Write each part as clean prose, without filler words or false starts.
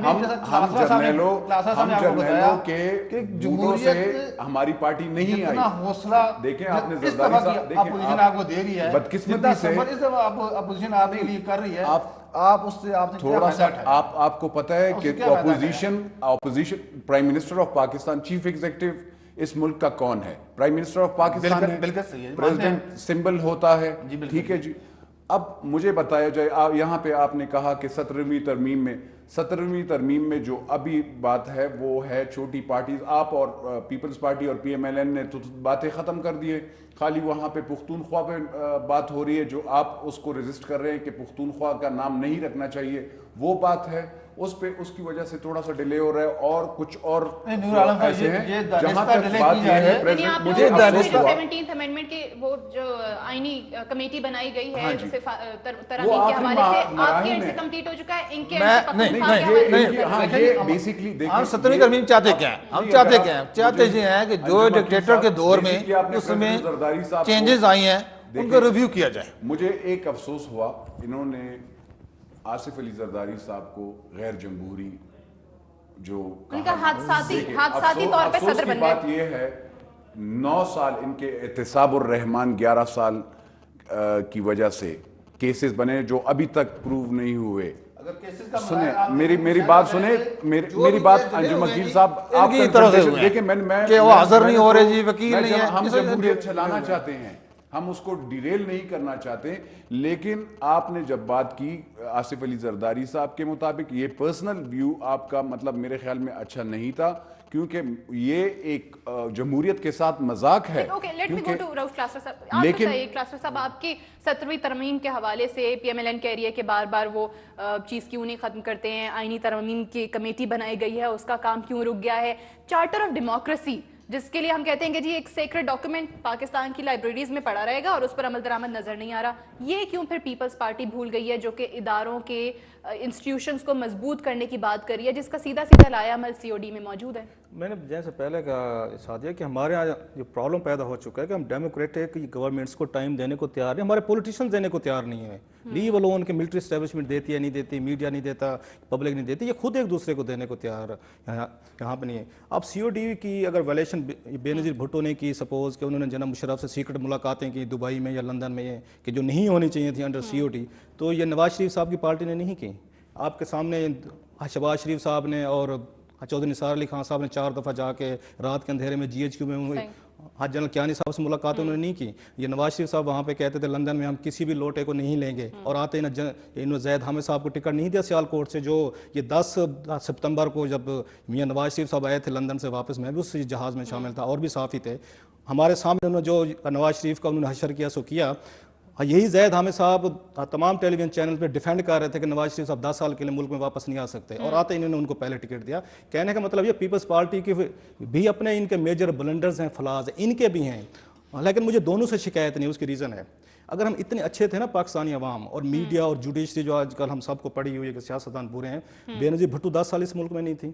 جرنیلوں کے جمہوریت سے ہماری پارٹی نہیں آئی. حوصلہ دیکھیں آپ نے زرداری صاحب اپوزیشن آپ کو دے رہی ہے, بدقسمتی سے اپوزیشن آپ کے لیے کر رہی ہے, آپ اس سے آپ نے تھوڑا سا آپ کو پتہ ہے کہ opposition prime minister of Pakistan, chief executive اس ملک کا کون ہے؟ پرائم منسٹر آف پاکستان ہے, پریزیڈنٹ سمبل ہوتا ہے, ٹھیک ہے جی. اب مجھے بتایا جائے, یہاں پہ آپ نے کہا کہ 17ویں ترمیم میں جو ابھی بات ہے وہ ہے چھوٹی پارٹیز. آپ اور پیپلز پارٹی اور پی ایم ایل این نے تو باتیں ختم کر دی ہے, خالی وہاں پہ پختونخوا پہ بات ہو رہی ہے, جو آپ اس کو ریزسٹ کر رہے ہیں کہ پختونخوا کا نام نہیں رکھنا چاہیے, وہ بات ہے. اس پہ اس کی وجہ سے تھوڑا سا ڈیلے ہو رہا ہے, اور کچھ اور ایسے ہیں. جہاں تک بات یہ ہے پریزیڈنٹ, مجھے افسوس ہوا 17th امینڈمنٹ کی وہ جو آئینی کمیٹی بنائی گئی ہے جسے ترمیم کے حوالے سے, آپ کے سے کمپلیٹ ہو چکا ہے, ان کے بیسکلی دیکھیں ہم 17ویں ترمیم چاہتے کیا ہیں, ہم چاہتے کیا ہیں, چاہتے یہ ہیں کہ جو ڈکٹیٹر کے دور میں اس میں چینجز آئی ہیں ان کو ریویو کیا جائے. مجھے ایک افسوس ہوا, انہوں نے آصف علی زرداری صاحب کو غیر جمہوری جو ان کا حادثاتی طور پہ صدر بن گئے. بات یہ ہے 9 سال ان کے احتساب الرحمان 11 سال کی وجہ سے کیسز بنے جو ابھی تک پروو نہیں ہوئے. سنیں میری بات سنیں, میری بات انجم وکیل صاحب, آپ کی طرف سے دیکھیں کہ وہ حاضر نہیں ہو رہے جی, وکیل نہیں ہے, ہم جمہوریت چلانا چاہتے ہیں, ہم اس کو ڈیریل نہیں کرنا چاہتے. لیکن آپ نے جب بات کی آصف علی زرداری صاحب کے مطابق, یہ پرسنل ویو آپ کا مطلب میرے خیال میں اچھا نہیں تھا, کیونکہ یہ ایک جمہوریت کے ساتھ مذاق ہے. لیکن کلاسٹر صاحب, آپ کی 17ویں ترمیم کے حوالے سے پی ایم ایل این کہہ رہی ہے کہ بار بار وہ چیز کیوں نہیں ختم کرتے ہیں, آئینی ترمیم کی کمیٹی بنائی گئی ہے اس کا کام کیوں رک گیا ہے, چارٹر آف ڈیموکریسی جس کے لیے ہم کہتے ہیں کہ جی ایک سیکرٹ ڈاکیومنٹ پاکستان کی لائبریریز میں پڑا رہے گا اور اس پر عمل درآمد نظر نہیں آ رہا, یہ کیوں پھر پیپلز پارٹی بھول گئی ہے جو کہ اداروں کے انسٹیٹیوشنز کو مضبوط کرنے کی بات کر رہی ہے, جس کا سیدھا لایا عمل سی او ڈی میں موجود ہے. میں نے جیسے پہلے کہا سعدیہ کہ ہمارے یہاں یہ پرابلم پیدا ہو چکا ہے کہ ہم ڈیموکریٹک گورنمنٹس کو ٹائم دینے کو تیار نہیں, ہمارے پولیٹیشینز دینے کو تیار نہیں ہیں. لیو الون کہ ملٹری اسٹیبلشمنٹ دیتی ہے نہیں دیتی, میڈیا نہیں دیتا, پبلک نہیں دیتی, یہ خود ایک دوسرے کو دینے کو تیار یہاں پہ نہیں ہے. اب سی او ڈی کی اگر ویلیشن بے نظیر بھٹو نے کی, سپوز کہ انہوں نے جناب مشرف سے سیکرٹ ملاقاتیں کی دبئی میں یا لندن میں, کہ جو نہیں ہونی چاہیے تھیں انڈر سی او ڈی, تو یہ نواز شریف صاحب کی پارٹی نے نہیں کی. آپ کے سامنے شہباز شریف صاحب نے اور چودھری نثار علی خان صاحب نے 4 دفعہ جا کے رات کے اندھیرے میں جی ایچ کیو میں ہوئی, جنرل کیانی صاحب سے ملاقات انہوں نے نہیں کی. یہ نواز شریف صاحب وہاں پہ کہتے تھے لندن میں ہم کسی بھی لوٹے کو نہیں لیں گے, اور آتے انہوں زید حامد صاحب کو ٹکٹ نہیں دیا سیال کوٹ سے, جو یہ 10 ستمبر کو جب میاں نواز شریف صاحب آئے تھے لندن سے واپس, میں بھی اس جہاز میں شامل تھا اور بھی صحافی تھے. ہمارے سامنے انہوں نے جو نواز شریف کا انہوں نے حشر کیا سو کیا. یہی زید حامد صاحب تمام ٹیلی ویژن چینل پہ ڈیفینڈ کر رہے تھے کہ نواز شریف صاحب 10 سال کے لیے ملک میں واپس نہیں آ سکتے, اور آتے انہوں نے ان کو پہلے ٹکٹ دیا. کہنے کا مطلب یہ پیپلز پارٹی کی بھی اپنے ان کے میجر بلنڈرز ہیں, فلاز ہیں, ان کے بھی ہیں, لیکن مجھے دونوں سے شکایت نہیں. اس کی ریزن ہے, اگر ہم اتنے اچھے تھے نا پاکستانی عوام اور میڈیا اور جوڈیشری جو آج کل ہم سب کو پڑھی ہوئی ہے کہ سیاستدان برے ہیں, بے نظیر بھٹو 10 سال اس ملک میں نہیں تھی,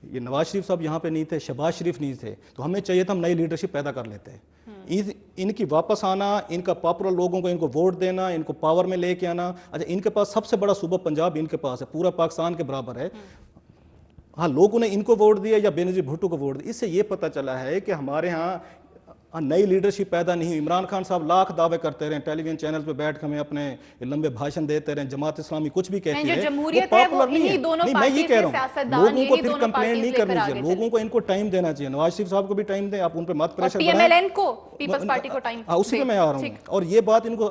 یہ نواز شریف صاحب یہاں پہ نہیں تھے, شہباز شریف نہیں تھے, تو ہمیں چاہیے تھا ہم نئی لیڈرشپ پیدا کر لیتے. ان کی واپس آنا, ان کا پاپولر لوگوں کو ان کو ووٹ دینا, ان کو پاور میں لے کے آنا. اچھا ان کے پاس سب سے بڑا صوبہ پنجاب ان کے پاس ہے, پورا پاکستان کے برابر ہے. ہاں لوگوں نے ان کو ووٹ دیا یا بے نظیر بھٹو کو ووٹ دیا, اس سے یہ پتہ چلا ہے کہ ہمارے ہاں نئی لیڈرشپ پیدا نہیں ہوئی. عمران خان صاحب لاکھ دعوے کرتے رہے, ٹیلی ویژن چینل پہ بیٹھ کے ہمیں اپنے لمبے بھاشن دیتے رہے, جماعت اسلامی کچھ بھی کہتی ہے, وہ پاپولر نہیں ہے. نہیں میں یہ کہہ رہا ہوں, لوگوں کو پھر کمپلین نہیں کرنی چاہیے, لوگوں کو ان کو ٹائم دینا چاہیے. نواز شریف صاحب کو بھی ٹائم دیں, آپ ان پہ مت پریشر بنائیں, پی ایم ایل این کو پیپلز پارٹی کو ٹائم, اسی پہ میں آ رہا ہوں. اور یہ بات ان کو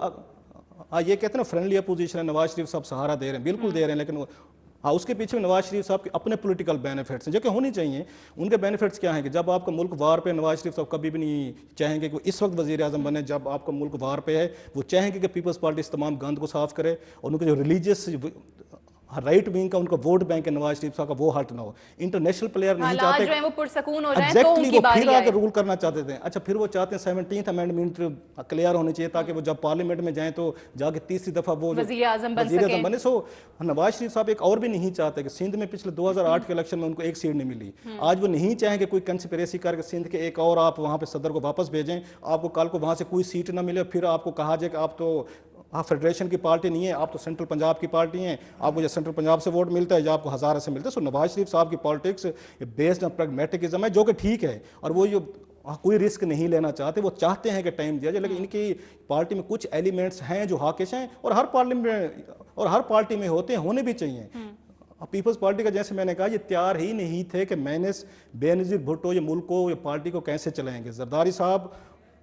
یہ کہتے ہیں نا فرینڈلی اپوزیشن ہے, نواز شریف صاحب سہارا دے رہے ہیں, بالکل دے رہے ہیں, لیکن اس کے پیچھے نواز شریف صاحب کے اپنے پولیٹیکل بینیفٹس ہیں جو کہ ہونی چاہیے. ان کے بینیفٹس کیا ہیں کہ جب آپ کا ملک وار پہ, نواز شریف صاحب کبھی بھی نہیں چاہیں گے کہ وہ اس وقت وزیر اعظم بنے جب آپ کا ملک وار پہ ہے, وہ چاہیں گے کہ پیپلز پارٹی اس تمام گند کو صاف کرے, اور ان کے جو ریلیجیس رائٹ ونگ کا ان کا ووٹ بینک ہے نواز شریف صاحب کا, وہ ہٹ نہ ہو. انٹرنیشنل پلیئر نہیں چاہتے جو ہیں وہ پرسکون ہو جائیں, تو ان کی باری پھر آ کے رول کرنا چاہتے تھے. اچھا پھر وہ چاہتے ہیں 17th امینڈمنٹ کلیئر ہونی چاہیے تاکہ وہ جب پارلیمنٹ میں جائیں تو جا کے 30 دفعہ وہ وزیر اعظم بنے. سو نواز شریف صاحب ایک اور بھی نہیں چاہتے کہ سندھ میں پچھلے 2008 کے الیکشن میں ان کو ایک سیٹ نہیں ملی, آج وہ نہیں چاہیں کہ کوئی کنسپریسی کر کے سندھ کے ایک اور آپ وہاں پہ صدر کو واپس بھیجیں, آپ کو کل کو وہاں سے کوئی سیٹ نہ ملے, پھر آپ کو کہا جائے کہ آپ تو آپ فیڈریشن کی پارٹی نہیں ہے, آپ تو سینٹرل پنجاب کی پارٹی ہیں, آپ کو جو سینٹرل پنجاب سے ووٹ ملتا ہے یا آپ کو ہزارہ سے ملتا ہے. سو نواز شریف صاحب کی پالیٹکس بیسڈ آن پریگمیٹکزم ہے, جو کہ ٹھیک ہے, اور وہ جو کوئی رسک نہیں لینا چاہتے, وہ چاہتے ہیں کہ ٹائم دیا جائے, لیکن ان کی پارٹی میں کچھ ایلیمنٹس ہیں جو ہاکش ہیں, اور ہر پارٹی میں ہوتے ہیں, ہونے بھی چاہیے. پیپلز پارٹی کا جیسے میں نے کہا یہ تیار ہی نہیں تھے کہ بے نظیر بھٹو یہ ملک کو, یہ پارٹی کو کیسے چلائیں گے. زرداری صاحب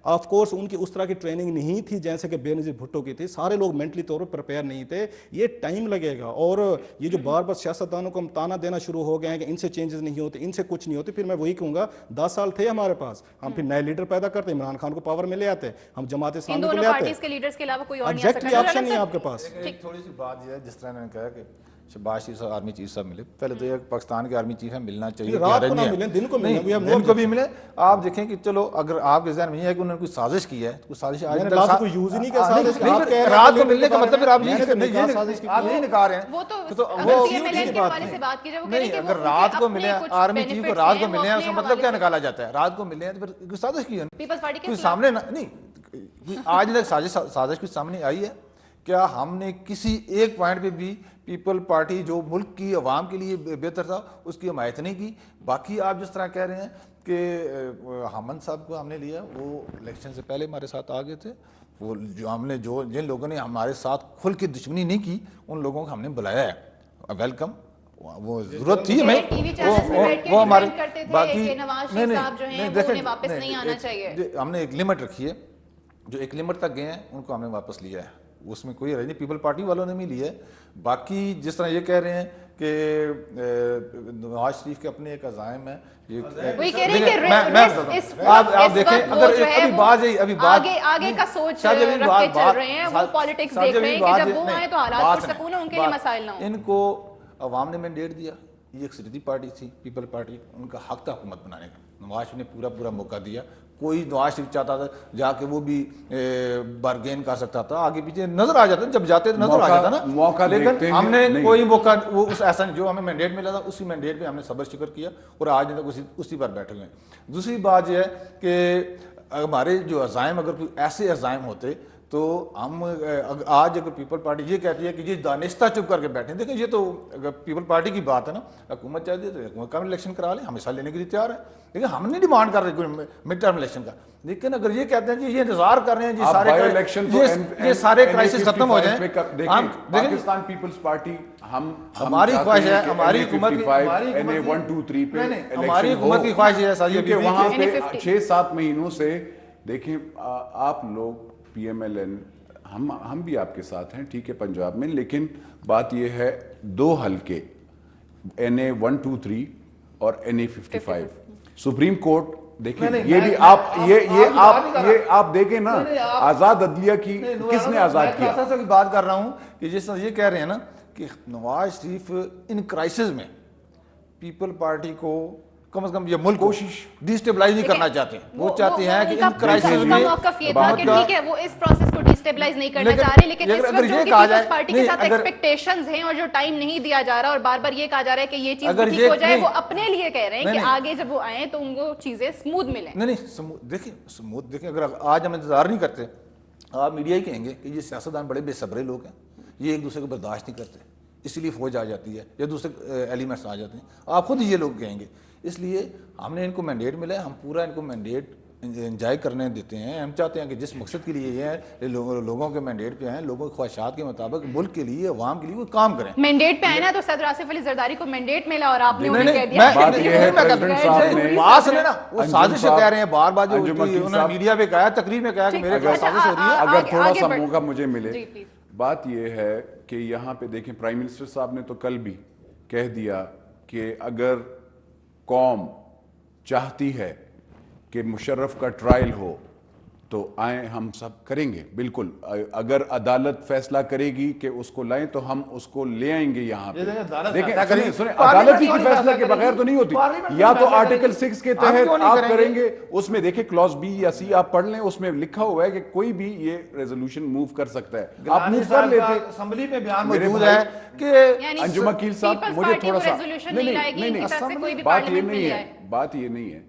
آف کورس ان کی اس طرح کی ٹریننگ نہیں تھی جیسے کہ بے نظیر بھٹو کی تھی, سارے لوگ مینٹلی طور پر پریپیئر نہیں تھے, یہ ٹائم لگے گا. اور یہ جو بار بار سیاستدانوں کو ہم تانا دینا شروع ہو گئے ہیں کہ ان سے چینجز نہیں ہوتے, ان سے کچھ نہیں ہوتے, پھر میں وہی کہوں گا 10 سال تھے ہمارے پاس, ہم پھر نئے لیڈر پیدا کرتے, عمران خان کو پاور میں لے آتے, ہم جماعت اسلامی کو لے آتے. پارٹیز کے لیڈرز کے علاوہ کوئی اور نہیں آ ایگزیکٹلی سکتا. آپشن نہیں ہے آپ کے پاس. ایک تھوڑی سی بات یہ ہے, جس طرح میں نے کہا کہ شہباز شریف صاحب آرمی چیف صاحب ملے, پہلے تو یہ پاکستان کے آرمی چیف ہیں, ملنا چاہیے, رات کو نہ ملیں, دن کو ملیں, دن کو بھی ملے. آپ دیکھیں کہ چلو اگر آپ کے ذہن میں یہ ہے کہ انہوں نے کوئی سازش کی ہے, کوئی سازش آج تک کوئی یوز ہی نہیں کیا سازش, رات کو ملنے کا مطلب پھر آپ یہی نکال رہے ہیں. وہ تو PMLN کے حوالے سے بات کی جائے, وہ کہہ رہے ہیں کہ اگر رات کو ملے آرمی چیف کو, رات کو ملے ہیں, اس کا مطلب کیا نکالا جاتا ہے؟ رات کو ملے ہیں تو پھر کوئی سازش کی ہے, پیپلز پارٹی کے کوئی سامنے نہیں, آج تک سازش کچھ سامنے آئی ہے کیا؟ ہم نے کسی ایک پوائنٹ پہ بھی پیپل پارٹی جو ملک کی عوام کے لیے بہتر تھا اس کی حمایت نہیں کی. باقی آپ جس طرح کہہ رہے ہیں کہ حامد صاحب کو ہم نے لیا, وہ الیکشن سے پہلے ہمارے ساتھ آ گئے تھے, وہ جو ہم نے جن لوگوں نے ہمارے ساتھ کھل کے دشمنی نہیں کی ان لوگوں کو ہم نے بلایا ہے, ویلکم, وہ ضرورت تھی ہمیں, وہ ہمارے باقی ہم نے ایک لمٹ رکھی ہے, جو ایک لمٹ تک گئے ہیں ان کو ہم نے واپس لیا ہے, اس میں کوئی نہیں, پیپل پارٹی والوں نے بھی لیا ہے. باقی جس طرح یہ کہہ رہے ہیں کہ نواز شریف کے اپنے ایک عزائم ہیں, آپ دیکھیں اگر ابھی بات آگے کا سوچ رکھ کے چل رہے ہیں, وہ پالیٹکس دیکھ رہے ہیں کہ جب وہ آئے تو حالات پرسکون ہوں, ان کے لیے مسائل نہ ہوں. ان کو عوام نے مینڈیٹ دیا, یہ ایک سیاسی پارٹی تھی پیپل پارٹی, ان کا حق تھا حکومت بنانے کا, نواز شریف نے پورا موقع دیا. کوئی نواز شریف چاہتا تھا جا کے وہ بھی بارگین کر سکتا تھا, آگے پیچھے نظر آ جاتا, جب جاتے تو نظر آ جاتا نا, لیکن ہم نے کوئی موقع وہ اس ایسا جو ہمیں مینڈیٹ ملا تھا اسی مینڈیٹ پہ ہم نے صبر شکر کیا اور آج تک اسی پر بیٹھے ہوئے ہیں. دوسری بات یہ ہے کہ ہمارے جو عزائم اگر کوئی ایسے عزائم ہوتے تو ہم آج اگر پیپل پارٹی یہ کہتی ہے کہ یہ دانستہ چپ کر کے بیٹھیں, دیکھیں یہ تو اگر پیپل پارٹی کی بات ہے نا, حکومت چاہتی ہے تو حکومت کا الیکشن کرا لیں, ہم حصہ لینے کے لیے تیار ہیں, لیکن ہم نہیں ڈیمانڈ کر رہے مڈ ٹرم الیکشن کا. لیکن اگر یہ کہتے ہیں کہ یہ انتظار کر رہے ہیں یہ سارے کرائسس ختم ہو جائیں, پاکستان پیپلز پارٹی ہماری خواہش ہے, ہماری حکومت کی خواہش ہے کہ وہاں پہ 6-7 مہینوں سے دیکھیں آپ لوگ PMLN, ہم بھی آپ کے ساتھ ہیں, ٹھیک ہے, پنجاب میں, لیکن بات یہ ہے 2 حلقے NA 123 اور NA 55 سپریم کورٹ دیکھیں, یہ بھی آپ دیکھیں نا, آزاد عدلیہ کی کس نے آزاد کیا؟ میں بات کر رہا ہوں کہ جس طرح یہ کہہ رہے ہیں نا کہ نواز شریف ان کرائسس میں پیپل پارٹی کو کم از کم یہ ملک کوشش ڈیسٹیبلائز نہیں کرنا چاہتے, وہ چاہتے ہیں کہ ان کرائسس میں موقف یہ تھا کہ ٹھیک ہے وہ اس پروسیس کو ڈیسٹیبلائز نہیں کرنا چاہ رہے, لیکن اس وقت جو پیپلز پارٹی کے ساتھ ایکسپیکٹیشنز ہیں اور جو ٹائم نہیں دیا جا رہا اور بار بار یہ کہا جا رہا ہے کہ یہ چیز ٹھیک ہو جائے, وہ اپنے لیے کہہ رہے ہیں کہ آگے جب وہ آئیں تو ان کو چیزیں اسموتھ ملیں. نہیں دیکھیں اگر آج ہم انتظار نہیں کرتے, آپ میڈیا ہی کہیں گے کہ یہ سیاستدان بڑے بے صبرے لوگ ہیں, یہ ایک دوسرے کو برداشت نہیں کرتے, اسی لیے فوج آ جاتی ہے یا دوسرے ایلیمنٹس آ جاتے ہیں, آپ خود یہ لوگ کہیں گے. اس لیے ہم نے ان کو مینڈیٹ ملا ہے, ہم پورا ان کو مینڈیٹ انجوائے کرنے دیتے ہیں. ہم چاہتے ہیں کہ جس مقصد کے لیے یہ ہے لوگوں کے مینڈیٹ پہ ہیں, لوگوں کی خواہشات کے مطابق ملک کے لیے, عوام کے لیے کوئی کام کریں. مینڈیٹ پہ آئے نا تو صدر آصف علی زرداری کو مینڈیٹ ملا اور آپ نے انہیں کہہ دیا وہ سازش کہہ رہے ہیں بار بار, جو انہوں نے میڈیا پہ کہا, تقریر میں کہا کہ میرے خلاف سازش ہو رہی ہے. اگر تھوڑا سا موقع مجھے ملے, بات یہ ہے کہ یہاں پہ دیکھیں پرائم منسٹر صاحب نے تو کل بھی کہہ دیا کہ اگر قوم چاہتی ہے کہ مشرف کا ٹرائل ہو تو آئیں, ہم سب کریں گے بالکل. اگر عدالت فیصلہ کرے گی کہ اس کو لائیں تو ہم اس کو لے آئیں گے یہاں پہ. دیکھیں سنیں, عدالت کی فیصلہ کے بغیر تو نہیں ہوتی, یا تو آرٹیکل 6 کے تحت آپ کریں گے, اس میں دیکھیں کلوز B یا C آپ پڑھ لیں, اس میں لکھا ہوا ہے کہ کوئی بھی یہ ریزولوشن موو کر سکتا ہے, آپ موو کر لیتے. اسمبلی میں بیان موجود ہے کہ انجم عقیل صاحب مجھے تھوڑا سا, نہیں بات یہ نہیں ہے,